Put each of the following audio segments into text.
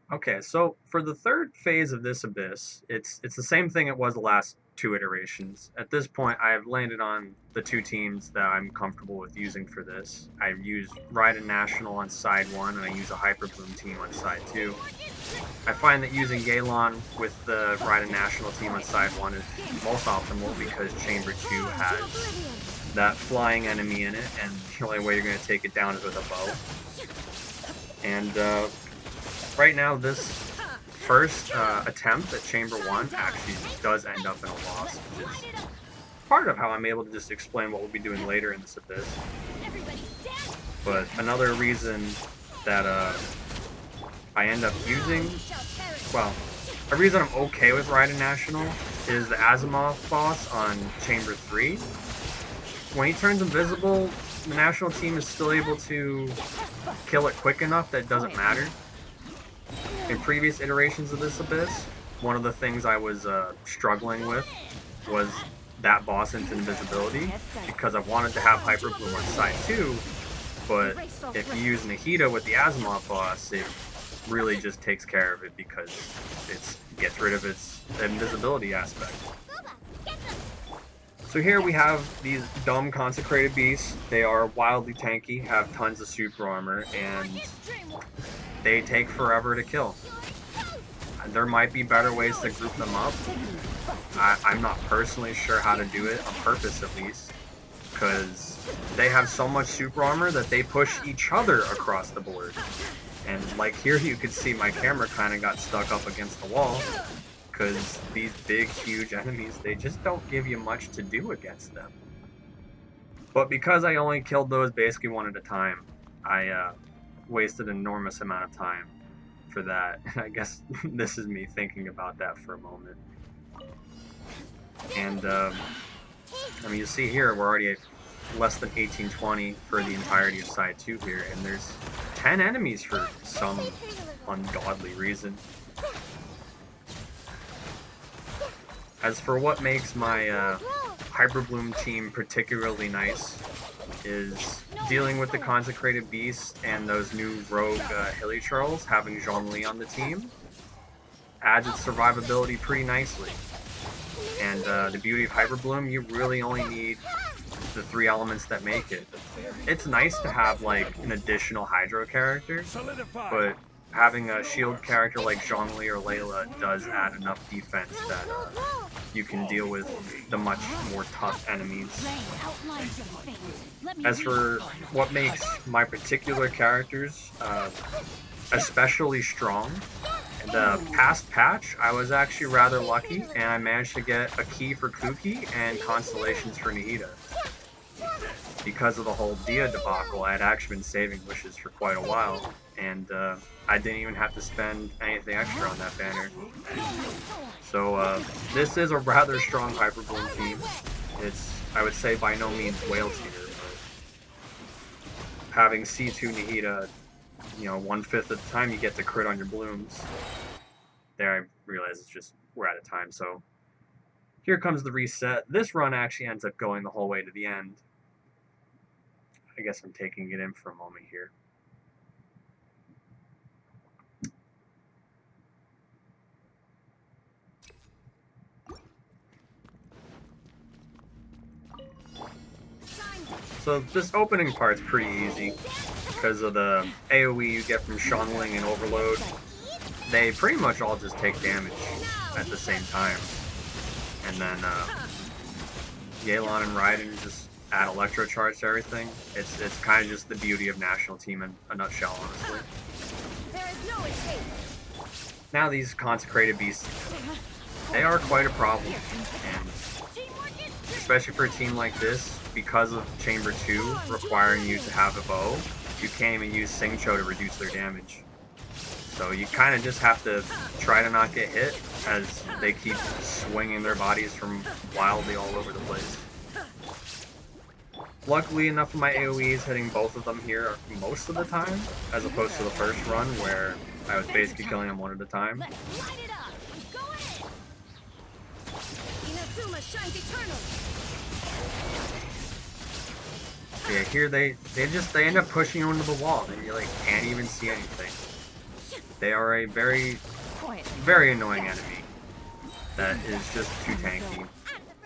Okay, so for the third phase of this abyss, it's the same thing it was the last two iterations. At this point, I've landed on the two teams that I'm comfortable with using for this. I use Raiden National on side one, and I use a Hyperbloom team on side two. I find that using Galon with the Raiden National team on side one is most optimal because Chamber 2 has that flying enemy in it, and the only way you're going to take it down is with a bow. And right now, this first attempt at Chamber 1 actually does end up in a loss, which is part of how I'm able to just explain what we'll be doing later in this abyss. But another reason that I end up using, well, a reason I'm okay with Raiden National is the Asimov boss on Chamber 3. When he turns invisible, the National team is still able to kill it quick enough that it doesn't matter. In previous iterations of this abyss, one of the things I was struggling with was that boss into invisibility, because I wanted to have Hyperbloom on side 2, but if you use Nahida with the Asimov boss, it really just takes care of it because it gets rid of its invisibility aspect. So here we have these dumb consecrated beasts. They are wildly tanky, have tons of super armor, and they take forever to kill. There might be better ways to group them up. I'm not personally sure how to do it, on purpose at least, because they have so much super armor that they push each other across the board. And like here you could see my camera kind of got stuck up against the wall, because these big, huge enemies, they just don't give you much to do against them. But because I only killed those basically one at a time, I wasted an enormous amount of time for that. I guess this is me thinking about that for a moment. And, I mean, you see here, we're already at less than 1820 for the entirety of side 2 here, and there's 10 enemies for some ungodly reason. As for what makes my Hyperbloom team particularly nice is dealing with the Consecrated Beast and those new rogue Hilly Trolls. Having Zhongli on the team adds its survivability pretty nicely. And the beauty of Hyperbloom, you really only need the 3 elements that make it. It's nice to have like an additional Hydro character, but having a shield character like Zhongli or Layla does add enough defense that you can deal with the much more tough enemies. As for what makes my particular characters especially strong, the past patch, I was actually rather lucky, and I managed to get a key for Kuki and constellations for Nahida. Because of the whole Dia debacle, I had actually been saving wishes for quite a while, and I didn't even have to spend anything extra on that banner. So this is a rather strong Hyperbloom team. It's, I would say, by no means whale tier, but having C2 Nahida, you know, 1/5 of the time you get to crit on your blooms. There I realize it's just, we're out of time, so here comes the reset. This run actually ends up going the whole way to the end. I guess I'm taking it in for a moment here. So this opening part's pretty easy because of the AoE you get from Shangling and Overload. They pretty much all just take damage at the same time. And then Yelan and Raiden just add Electro Charge to everything. It's kind of just the beauty of National Team in a nutshell, honestly. Now these Consecrated Beasts, they are quite a problem. And especially for a team like this, because of Chamber 2 requiring you to have a bow, you can't even use Singcho to reduce their damage. So you kind of just have to try to not get hit as they keep swinging their bodies from wildly all over the place. Luckily, enough of my AoEs hitting both of them here most of the time, as opposed to the first run where I was basically killing them one at a time. Yeah, here they end up pushing you into the wall, and you like can't even see anything. They are a very, very annoying enemy that is just too tanky.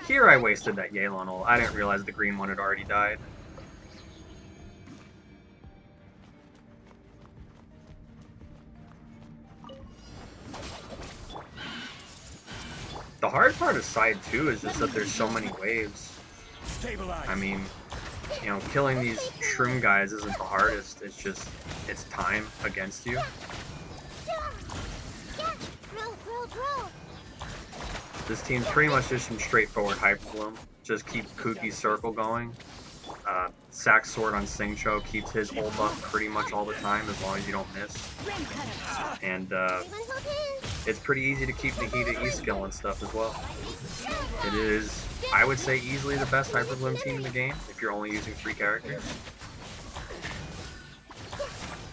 Here I wasted that Yelan ult. I didn't realize the green one had already died. The hard part of side 2 is just that there's so many waves. I mean, you know, killing these shroom guys isn't the hardest, it's just, it's time against you. This team's pretty much just some straightforward Hyperbloom. Just keep Kuki's circle going. Sack's sword on Singcho keeps his ult up pretty much all the time as long as you don't miss. And it's pretty easy to keep the Hida E skill and stuff as well. It is, I would say, easily the best Hyperbloom team in the game if you're only using 3 characters.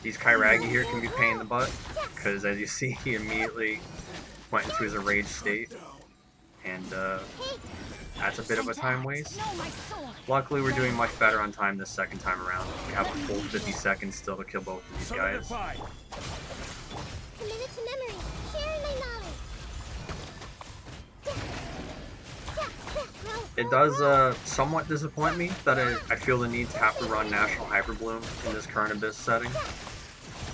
These Kairagi here can be pain in the butt, because as you see, he immediately went into his enraged state. And that's a bit of a time waste. Luckily, we're doing much better on time this second time around. We have a full 50 seconds still to kill both of these guys. It does somewhat disappoint me that I feel the need to have to run National Hyperbloom in this current Abyss setting.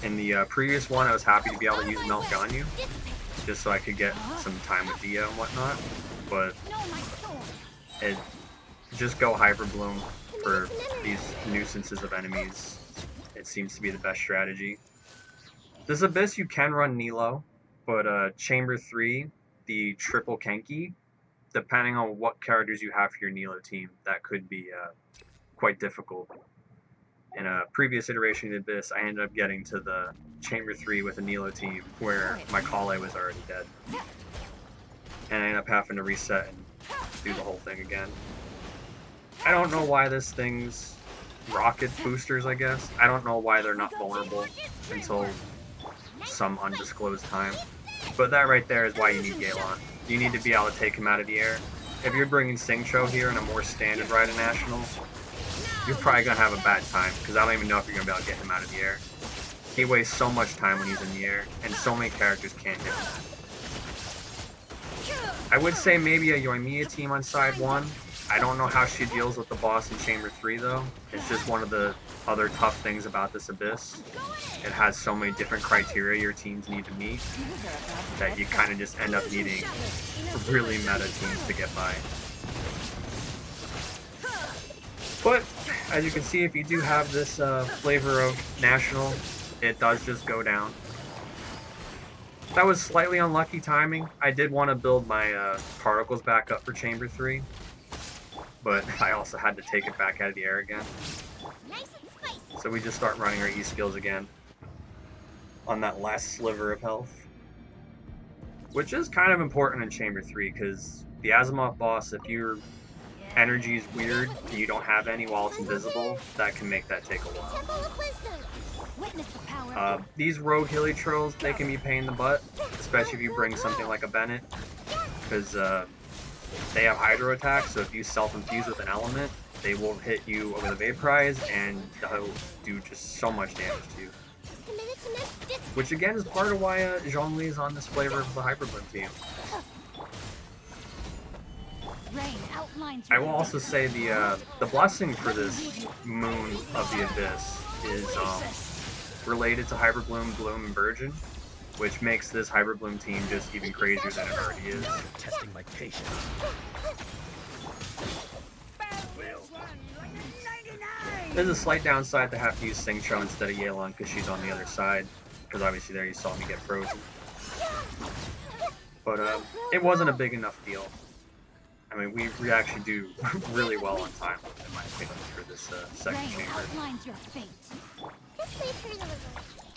In the previous one, I was happy to be able to use Milk Ganyu, just so I could get some time with Dia and whatnot, but just go Hyperbloom for these nuisances of enemies. It seems to be the best strategy. This Abyss, you can run Nilo, but Chamber 3, the triple Kenki, depending on what characters you have for your Nilo team, that could be quite difficult. In a previous iteration of Abyss, I ended up getting to the Chamber 3 with a Nilo team where my Kale was already dead. And I ended up having to reset and do the whole thing again. I don't know why this thing's rocket boosters, I guess. I don't know why they're not vulnerable until some undisclosed time. But that right there is why you need Yelan. You need to be able to take him out of the air. If you're bringing Singcho here in a more standard ride of National, you're probably going to have a bad time, because I don't even know if you're going to be able to get him out of the air. He wastes so much time when he's in the air, and so many characters can't hit him. I would say maybe a Yoimiya team on side 1. I don't know how she deals with the boss in Chamber 3 though. It's just one of the other tough things about this Abyss. It has so many different criteria your teams need to meet that you kind of just end up needing really meta teams to get by. But as you can see, if you do have this flavor of National, it does just go down. That was slightly unlucky timing. I did want to build my particles back up for Chamber 3, but I also had to take it back out of the air again. So we just start running our E skills again on that last sliver of health, which is kind of important in Chamber 3, because the Azimuth boss, if your energy is weird and you don't have any while it's invisible, that can make that take a while. These rogue Heliotros, they can be pain in the butt, especially if you bring something like a Bennett, because they have Hydro attack, so if you self-infuse with an element, they will hit you with a Vaporize, and they'll do just so much damage to you. Which again is part of why Zhongli is on this flavor of the Hyperbloom team. I will also say the blessing for this Moon of the Abyss is related to Hyperbloom, Bloom, and Virgin, which makes this Hyperbloom team just even crazier than it already is. Testing my patience. There's a slight downside to have to use Singcho instead of Yelan because she's on the other side, because obviously there you saw me get frozen. But it wasn't a big enough deal. I mean, we actually do really well on time, in my opinion, for this second chamber.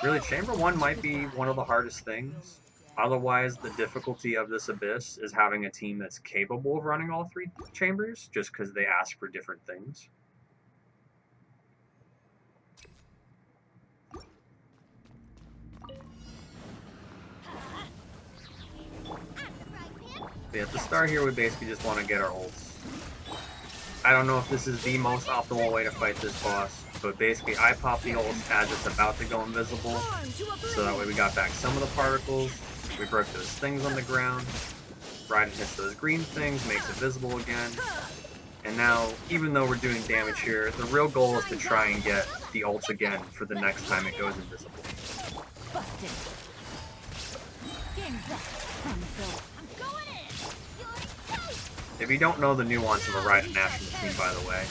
Really, Chamber 1 might be one of the hardest things. Otherwise, the difficulty of this Abyss is having a team that's capable of running all 3 chambers, just because they ask for different things. But at the start here, we basically just want to get our ults. I don't know if this is the most optimal way to fight this boss, But basically, I pop the ult as it's about to go invisible, so that way we got back some of the particles. We broke those things on the ground. Raiden hits those green things, makes it visible again. And now, even though we're doing damage here, the real goal is to try and get the ults again for the next time it goes invisible. If you don't know the nuance of a Raiden national team, by the way,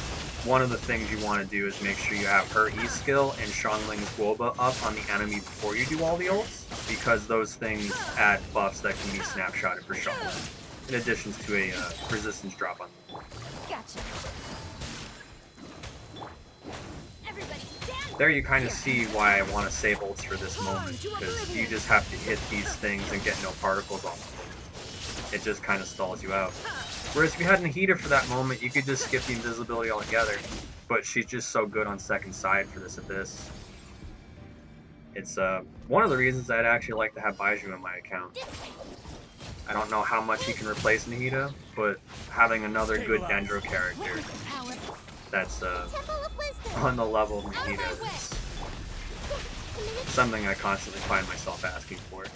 one of the things you want to do is make sure you have her E skill and Xiangling's Guoba up on the enemy before you do all the ults, because those things add buffs that can be snapshotted for Xiangling, in addition to a resistance drop on them. Gotcha. There you kind of see why I want to save ults for this moment, because you just have to hit these things and get no particles off of them. It just kind of stalls you out. Whereas if you had Nahida for that moment, you could just skip the invisibility altogether, but she's just so good on second side for this Abyss. It's one of the reasons I'd actually like to have Baiju in my account. I don't know how much he can replace Nahida, but having another good Dendro character that's on the level of Nahida is something I constantly find myself asking for.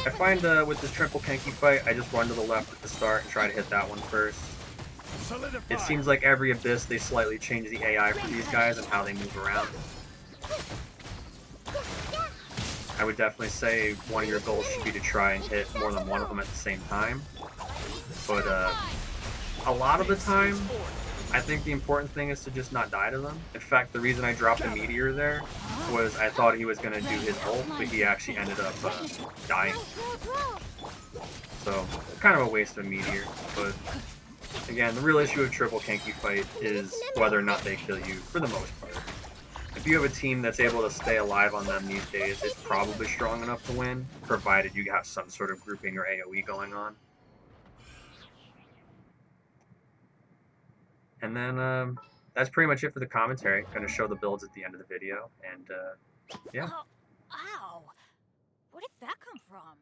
I find with this triple Kenki fight, I just run to the left at the start and try to hit that one first. It seems like every Abyss they slightly change the AI for these guys and how they move around. I would definitely say one of your goals should be to try and hit more than one of them at the same time. But a lot of the time, I think the important thing is to just not die to them. In fact, the reason I dropped a meteor there was I thought he was going to do his ult, but he actually ended up dying. So, kind of a waste of a meteor. But again, the real issue of triple Kenki fight is whether or not they kill you, for the most part. If you have a team that's able to stay alive on them these days, it's probably strong enough to win, provided you have some sort of grouping or AoE going on. And then that's pretty much it for the commentary. Going to show the builds at the end of the video, and yeah. Ow! Where did that come from?